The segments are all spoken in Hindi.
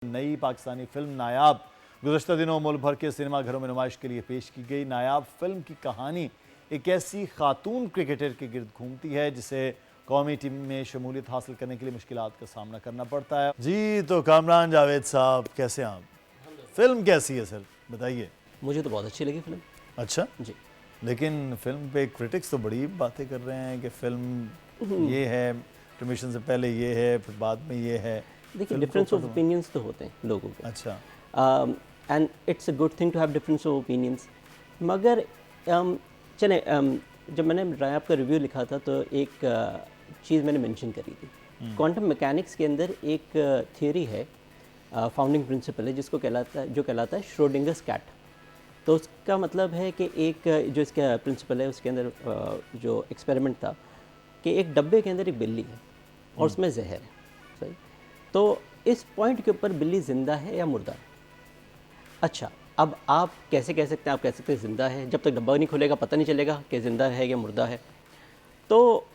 नई पाकिस्तानी फिल्म नायाब गुज़श्ता दिनों मुल्क भर के सिनेमा घरों में नुमाइश के लिए पेश की गई। नायाब फिल्म की कहानी एक ऐसी खातून क्रिकेटर के गिर्द घूमती है जिसे कौमी टीम में शमूलियत हासिल करने के लिए मुश्किलात का सामना करना पड़ता है। जी तो कामरान जावेद साहब, कैसे हैं आप? फिल्म कैसी है सर, बताइए। मुझे तो बहुत अच्छी लगी फिल्म। अच्छा जी, लेकिन फिल्म पे क्रिटिक्स तो बड़ी बातें कर रहे हैं कि फिल्म ये है, इंटरमिशन से पहले ये है, फिर बाद में ये है। देखिए डिफरेंस ऑफ ओपिनियंस तो होते हैं लोगों के। अच्छा, and it's a good thing to have difference of opinions. मगर चले जब मैंने रायब का रिव्यू लिखा था तो एक चीज़ मैंने मेंशन करी थी। क्वांटम मैकेनिक्स के अंदर एक थियोरी है, फाउंडिंग प्रिंसिपल है, जिसको कहलाता है श्रोडिंगर्स कैट। तो उसका मतलब है कि एक जो इसका प्रिंसिपल है उसके अंदर जो एक्सपेरिमेंट था कि एक डब्बे के अंदर एक बिल्ली है और उसमें जहर है, सही। तो इस पॉइंट के ऊपर बिल्ली ज़िंदा है या मुर्दा है? अच्छा, अब आप कैसे कह सकते हैं? आप कह सकते हैं ज़िंदा है, जब तक डब्बा नहीं खुलेगा पता नहीं चलेगा कि ज़िंदा है या मुर्दा है। तो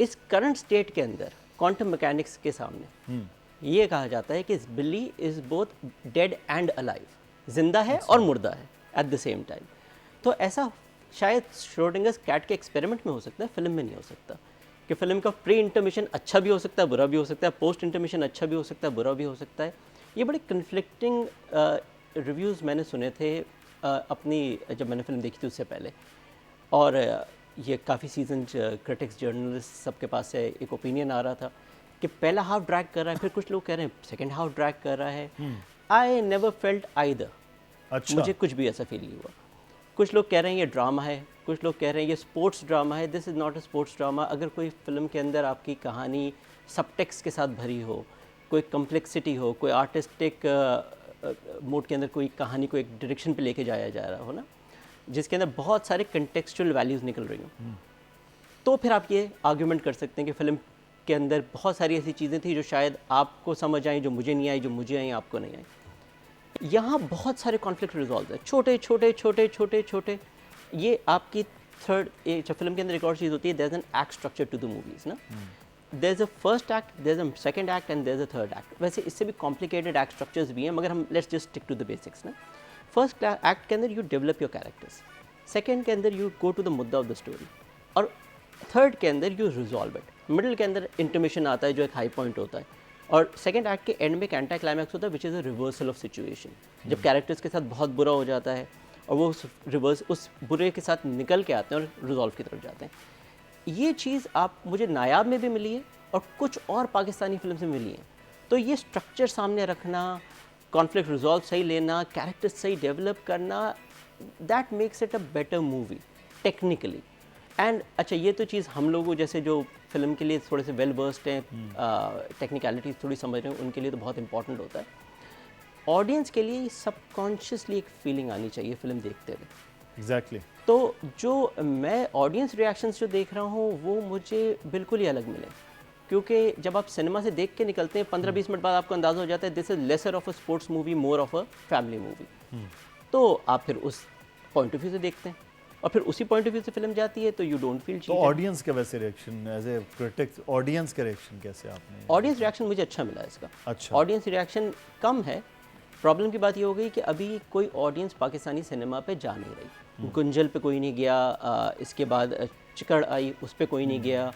इस करंट स्टेट के अंदर क्वांटम मैकेनिक्स के सामने ये कहा जाता है कि बिल्ली is both dead and alive, ज़िंदा है और मुर्दा है एट द सेम टाइम। तो ऐसा शायद श्रोडिंगर्स कैट के एक्सपेरिमेंट में हो सकता है, फिल्म में नहीं हो सकता। कि फिल्म का प्री इंटरमिशन अच्छा भी हो सकता है, बुरा भी हो सकता है, पोस्ट इंटरमिशन अच्छा भी हो सकता है, बुरा भी हो सकता है। ये बड़े कन्फ्लिक्टिंग रिव्यूज़ मैंने सुने थे अपनी जब मैंने फिल्म देखी थी उससे पहले। और ये काफ़ी सीजन क्रिटिक्स, जर्नलिस्ट सबके पास से एक ओपिनियन आ रहा था कि पहला हाफ ड्रैग कर रहा है, फिर कुछ लोग कह रहे हैं सेकेंड हाफ ड्रैग कर रहा है। I never felt either. अच्छा, मुझे कुछ भी ऐसा फील नहीं हुआ। कुछ लोग कह रहे हैं ये ड्रामा है, कुछ लोग कह रहे हैं ये स्पोर्ट्स ड्रामा है। This is not a sports drama. अगर कोई फिल्म के अंदर आपकी कहानी सबटेक्स्ट के साथ भरी हो, कोई कम्प्लेक्सिटी हो, कोई आर्टिस्टिक मोड के अंदर कोई कहानी को एक डायरेक्शन पे लेके जाया जा रहा हो ना, जिसके अंदर बहुत सारे कंटेक्चुअल वैल्यूज़ निकल रही हों, तो फिर आप ये आर्ग्यूमेंट कर सकते हैं कि फ़िल्म के अंदर बहुत सारी ऐसी चीज़ें थी जो शायद आपको समझ आई, जो मुझे नहीं आई, जो मुझे आई आपको नहीं आई। यहाँ बहुत सारे कॉन्फ्लिक्ट रिजॉल्व है, छोटे छोटे छोटे छोटे छोटे। ये आपकी थर्ड जब फिल्म के अंदर एक और चीज़ होती है, there is an act structure to the movies ना। There is a first act, there is a second act and there is a third act. वैसे इससे भी कॉम्प्लिकेटेड एक्ट स्ट्रक्चर्स भी हैं, मगर हम let's just stick to the basics ना। फर्स्ट एक्ट के अंदर you develop your characters, second के अंदर यू गो टू द मुद्दा ऑफ द स्टोरी, और थर्ड के अंदर यू रिजॉल्व इट। मिडिल के अंदर इंटरमिशन आता है जो एक हाई पॉइंट होता है, और सेकंड एक्ट के एंड में एक एंटी क्लाइमैक्स होता है which is a reversal of situation. जब कैरेक्टर्स के साथ बहुत बुरा हो जाता है और वो उस बुरे के साथ निकल के आते हैं और रिजॉल्व की तरफ जाते हैं। ये चीज़ आप मुझे नायाब में भी मिली है और कुछ और पाकिस्तानी फिल्म से मिली है। तो ये स्ट्रक्चर सामने रखना, कॉन्फ्लिक्ट रिजॉल्व सही लेना, कैरेक्टर्स सही डेवलप करना, that makes it a better movie technically. And अच्छा, ये तो चीज़ हम लोगों जैसे जो फिल्म के लिए थोड़े से वेल वर्स्ड हैं, टेक्निकलिटीज़ थोड़ी समझ रहे हैं, उनके लिए तो बहुत इंपॉर्टेंट होता है। ऑडियंस के लिए सबकॉन्शियसली एक फीलिंग आनी चाहिए फिल्म देखते हुए। एग्जैक्टली। तो जो मैं ऑडियंस रिएक्शंस जो देख रहा हूँ वो मुझे बिल्कुल ही अलग मिले, क्योंकि जब आप सिनेमा से देख के निकलते हैं 15-20 मिनट बाद आपको अंदाज़ा हो जाता है this is laser of a sports movie, more of a family movie. तो आप फिर उस पॉइंट ऑफ व्यू से देखते हैं और फिर उसी पॉइंट ऑफ व्यू से फिल्म जाती है, तो यू डोंट फील तो ऑडियंस का वैसे reaction as a critic, audience का रिएक्शन कैसे आपने? ऑडियंस रिएक्शन मुझे अच्छा मिला इसका। अच्छा, ऑडियंस रिएक्शन कम है। प्रॉब्लम की बात ये हो गई कि अभी कोई ऑडियंस पाकिस्तानी सिनेमा पे जा नहीं रही। गुंजल पे कोई नहीं गया, इसके बाद चिकड़ आई, उस पर कोई नहीं गया,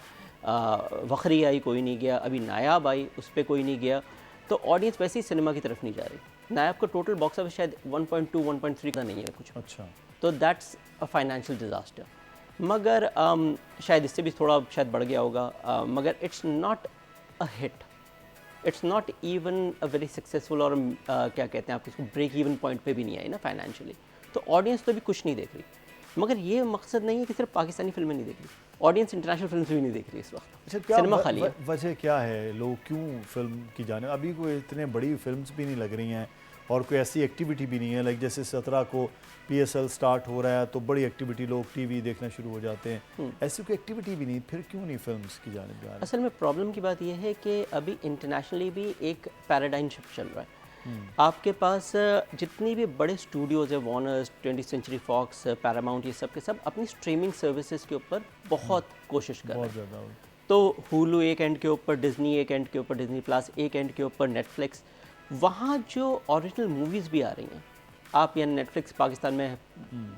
वखरी आई, कोई नहीं गया, अभी नायाब आई, उस पर कोई नहीं गया। तो ऑडियंस वैसे ही सिनेमा की तरफ नहीं जा रही। नायाब का टोटल बॉक्स ऑफिस शायद 1.2 1.3 का नहीं है कुछ। अच्छा, तो दैट्स अ फाइनेंशियल डिज़ास्टर। मगर शायद इससे भी थोड़ा शायद बढ़ गया होगा, मगर it's not a hit, it's not even a very successful, और क्या कहते हैं आप इसको, ब्रेक इवन पॉइंट पे भी नहीं आई ना फाइनेंशियली। तो ऑडियंस तो अभी कुछ नहीं देख रही। मगर ये मकसद नहीं है कि सिर्फ पाकिस्तानी फिल्में नहीं देख रही, ऑडियंस इंटरनेशनल फिल्म भी नहीं देख रही इस वक्त। अच्छा, क्या सिनेमा खाली है। वजह क्या है, लोग क्यों फिल्म की जाने? अभी कोई इतने बड़ी फिल्म्स भी नहीं लग रही हैं और कोई ऐसी एक्टिविटी भी नहीं है। लाइक जैसे 17 को PSL स्टार्ट हो रहा है तो बड़ी एक्टिविटी, लोग टीवी देखना शुरू हो जाते हैं। ऐसी कोई एक्टिविटी भी नहीं, फिर क्यों नहीं फिल्म्स की जाने जा रही? असल में प्रॉब्लम की बात यह है कि अभी इंटरनेशनली भी एक पैराडाइम शिफ्ट चल रहा है। आपके पास जितनी भी बड़े स्टूडियोज़ है, Warners, 20th century fox, Paramount, ये सब के सब अपनी स्ट्रीमिंग सर्विसेज के ऊपर बहुत कोशिश कर रहे बहुत हैं। ज़्यादा। तो हुलू एक एंड के ऊपर, डिज्नी एक एंड के ऊपर, डिज्नी प्लस एक एंड के ऊपर, नेटफ्लिक्स, वहाँ जो ओरिजिनल मूवीज़ भी आ रही हैं, आप यहाँ नेटफ्लिक्स पाकिस्तान में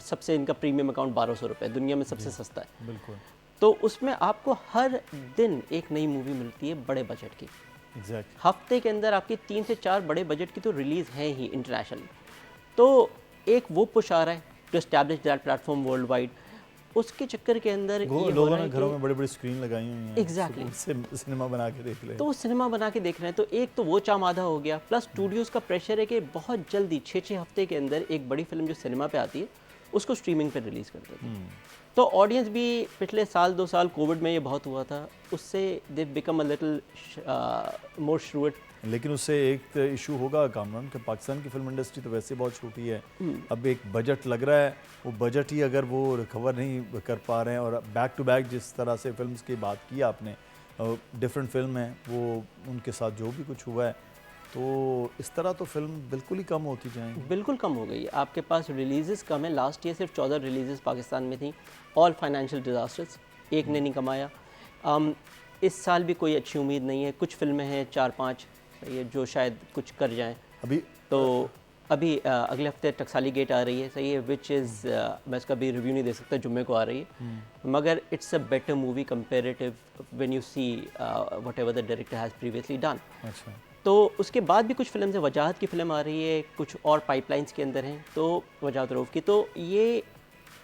सबसे इनका प्रीमियम अकाउंट 1200 रुपये, दुनिया में सबसे सस्ता है। बिल्कुल, तो उसमें आपको हर दिन एक नई मूवी मिलती है बड़े बजट की। एग्जैक्ट। हफ्ते के अंदर आपकी 3 से 4 बड़े बजट की तो रिलीज़ हैं ही इंटरनेशनल। तो एक वो पुश आ रहा है to establish that platform world wide. उसके चक्कर के अंदर ये हो लोगों रहा ने है घरों कि में बड़ी बड़ी स्क्रीन लगाई हुई हैं, Exactly. उससे सिनेमा बना के देख ले। तो वो सिनेमा बना के देख रहे हैं, तो एक तो वो चाम आधा हो गया, प्लस स्टूडियोज़ का प्रेशर है कि बहुत जल्दी 6-6 हफ्ते के अंदर एक बड़ी फिल्म जो सिनेमा पे आती है उसको स्ट्रीमिंग पे रिलीज़ कर देते हैं। तो ऑडियंस भी पिछले साल 2 साल कोविड में ये बहुत हुआ था, उससे they become a little more shrewd. लेकिन उससे एक इशू होगा कामरान कि पाकिस्तान की फिल्म इंडस्ट्री तो वैसे बहुत छोटी है। अब एक बजट लग रहा है, वो बजट ही अगर वो रिकवर नहीं कर पा रहे हैं, और बैक टू बैक जिस तरह से फिल्म्स की बात की आपने, डिफरेंट फिल्म है वो, उनके साथ जो भी कुछ हुआ है, तो इस तरह तो फिल्म बिल्कुल ही कम होती जाएंगी। बिल्कुल कम हो गई है। आपके पास रिलीजेस कम है। लास्ट ईयर सिर्फ 14 रिलीजेस पाकिस्तान में थी, ऑल फाइनेंशियल डिजास्टर्स, एक ने नहीं कमाया। इस साल भी कोई अच्छी उम्मीद नहीं है। कुछ फिल्में हैं 4-5 ये जो शायद कुछ कर जाएं। अभी तो अभी अगले हफ्ते टकसाली गेट आ रही है, सही है, विच इज़ मैं इसका भी रिव्यू नहीं दे सकता, जुम्मे को आ रही है, मगर it's a better movie comparative when you see what ever the director has previously done. अच्छा, तो उसके बाद भी कुछ फिल्म है, वजाहत की फिल्म आ रही है, कुछ और पाइपलाइंस के अंदर हैं, तो वजाहत रऊफ़ की, तो ये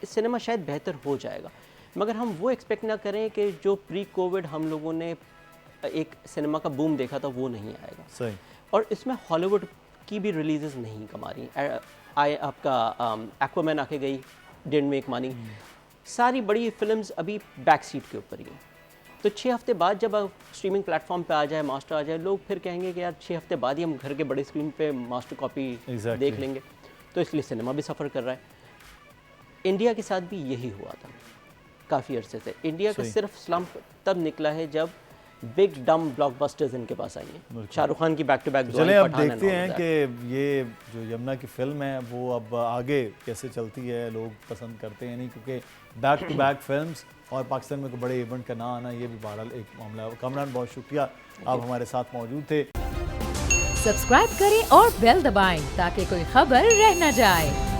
सिनेमा शायद बेहतर हो जाएगा, मगर हम वो एक्सपेक्ट ना करें कि जो प्री कोविड हम लोगों ने एक सिनेमा का बूम देखा था वो नहीं आएगा। सही। और इसमें हॉलीवुड की भी रिलीजेस नहीं कमा रही। आपका एक्वामैन आके गई, डिडंट मेक मनी। सारी बड़ी फिल्म्स अभी बैक सीट के ऊपर ही हैं। तो 6 हफ्ते बाद जब स्ट्रीमिंग प्लेटफॉर्म पे आ जाए, मास्टर आ जाए, लोग फिर कहेंगे कि यार 6 हफ्ते बाद ही हम घर के बड़े स्क्रीन पे मास्टर कॉपी देख लेंगे। तो इसलिए सिनेमा भी सफ़र कर रहा है। इंडिया के साथ भी यही हुआ था काफ़ी अरसे से। इंडिया का सिर्फ स्लम्प तब निकला है जब बिग डम ब्लॉकबस्टर्स इनके पास आई हैं। शाहरुख खान की बैक टू बैक। चलें अब देखते हैं कि ये जो यमुना की फिल्म है वो अब आगे कैसे चलती है, लोग पसंद करते हैं नहीं, क्योंकि बैक टू बैक फिल्म्स और पाकिस्तान में कोई बड़े इवेंट का ना आना, ये भी बहरहाल एक मामला है। कामरान, बहुत शुक्रिया, आप हमारे साथ मौजूद थे। सब्सक्राइब करें और बेल दबाएं ताकि कोई खबर रह न जाए।